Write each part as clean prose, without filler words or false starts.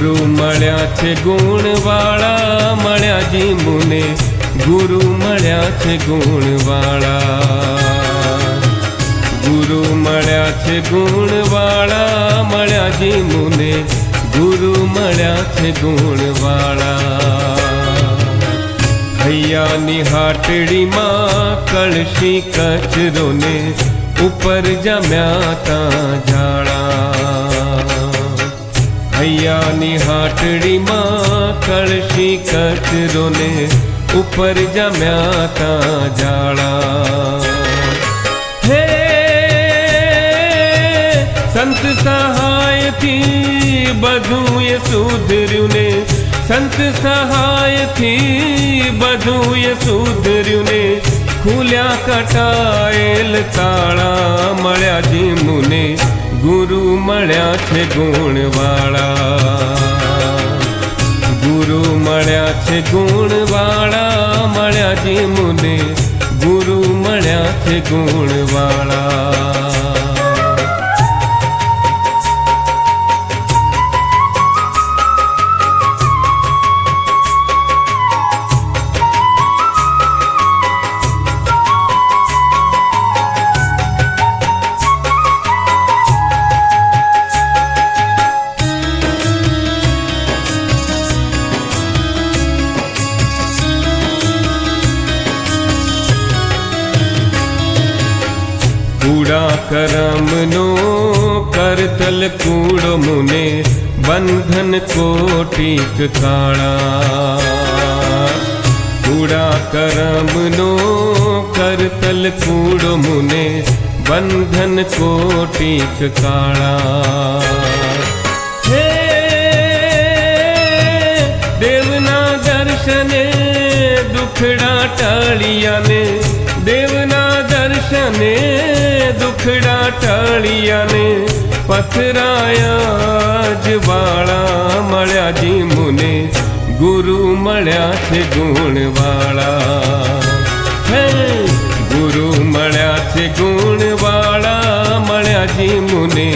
ગુરુ મળ્યા છે ગુણવાળા, મળ્યા જી મુને ગુરુ મળ્યા છે ગુણવાળા. ગુરુ મળ્યા છે ગુણવાળા, મળ્યા જી મુને ગુરુ મળ્યા છે ગુણવાળા. હૈયાની હાટડીમાં કળશી કચરો ને ઉપર જમ્યા તા ઝાડા. હૈયાની હાટડીમાં કળશી કચરો ને ઉપર જમ્યા તા ઝાડા. હે સંત સહાયથી બધું એ સુધર્યું ને, સંત સહાયથી બધું એ સુધર્યું ને, ખુલ્યા કટાયેલ તાળા, મળ્યા જી મુને ગુરુ મળ્યા છે ગુણવાળા. ગુરુ મળ્યા છે ગુણવાળા, મળ્યા જી મુને ગુરુ મળ્યા છે ગુણવાળા. કૂડા કરમનો કરતલ કૂડો મુને, બંધન કોટીક કાળા. કૂડા કરમનો કરતલ કૂડો મુને, બંધન કોટીક કાળા. હે દેવના દર્શને દુખડા ટળિયાને, દેવના દર્શને દુખડા ટળિયાને, પથરાયા જ વાળા, મળ્યા જી મુને ગુરુ મળ્યા છે ગુણવાળા. હે ગુરુ મળ્યા છે ગુણવાળા, મળ્યા જી મુને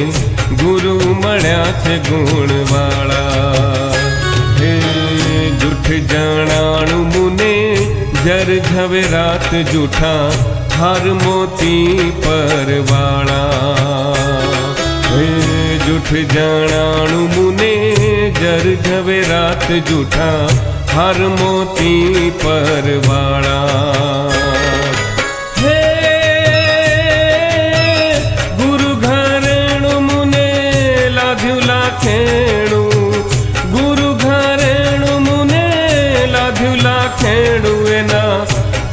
ગુરુ મળ્યા છે ગુણવાળા. હે જૂઠ જણાણું મુને જર ઝવેરાત જૂઠા, હાર મોતી પરવાળા. હે જૂઠ જણાણું મુને જર ઝવેરાત જૂઠા, હાર મોતી પરવાળા. હે ગુરુ ઘરેણું મુને લાધ્યું લાખેણું, ગુરુ ઘરેણું મુને લાધ્યું લાખેણું, એના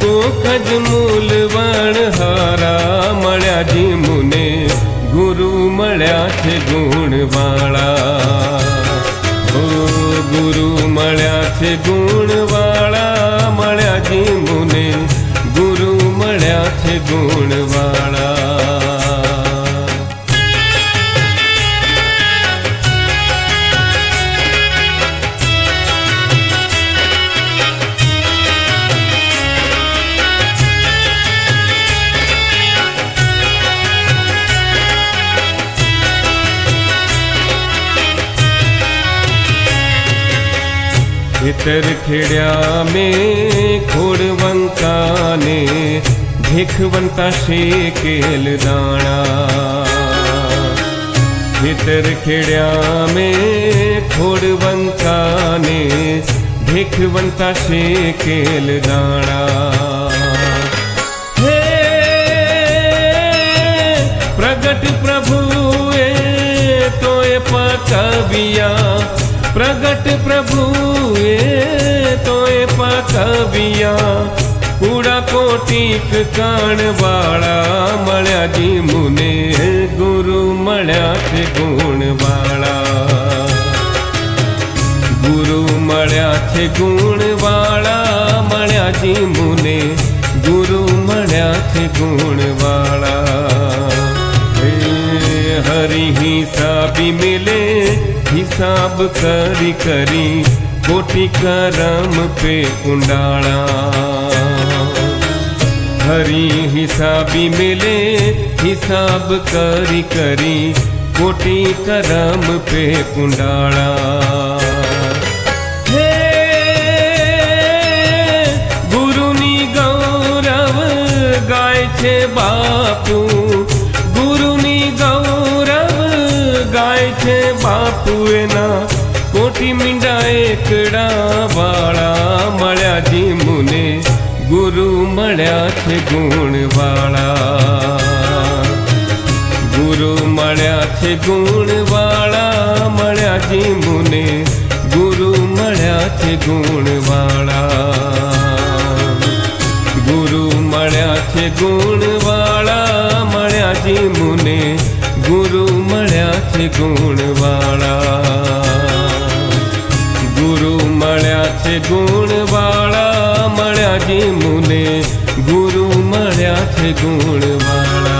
કોક જ મૂલવણ હારા, મળ્યા જી મુને ગુરુ મળ્યા છે ગુણવાળા. ઓ ગુરુ મળ્યા છે ગુણવાળા, મળ્યા જી મુને ગુરુ મળ્યા છે ગુણવાળા. ખેતર ખેડ્યા મેં ખોડવંતા ને, ભીખવંતા શેકેલ દાણા. ખેતર ખેડ્યા મેં ખોડવંતા ને, ભીખવંતા શેકેલ દાણા. હે પ્રગટ પ્રભુએ તોય પકવ્યા, પ્રગટ પ્રભુએ તોય પકવ્યા, કૂડા કોટીક કાણવાળા, મળ્યા જી મુને ગુરુ મળ્યા છે ગુણવાળા. ગુરુ મળ્યા છે ગુણવાળા, મળ્યા જી મુને ગુરુ મળ્યા છે ગુણવાળા. હરી હિસાબી મિલે हिसाब करी करी, कोटि करम पे कुंडाला. हरी हिसाबी मिले हिसाब करी करी, कोटि करम पे कुंडाला. છે બાપુ, ગુરુની ગૌરવ ગાય છે બાપુ. એના કોટી મીંડા એકડા વાળા મળ્યા જી મુને, ગુરુ મળ્યા છે ગુણવાળા. ગુરુ મળ્યા છે ગુણવાળા, મળ્યા જી મુને, ગુરુ મળ્યા છે ગુણવાળા. ગુરુ મળ્યા છે ગુણવાળા, મળ્યા જી મુને, ગુરુ મળ્યા છે ગુણવાળા. ગુરુ મળ્યા છે ગુણવાળા, મળ્યા જી મુને, ગુરુ મળ્યા છે ગુણવાળા.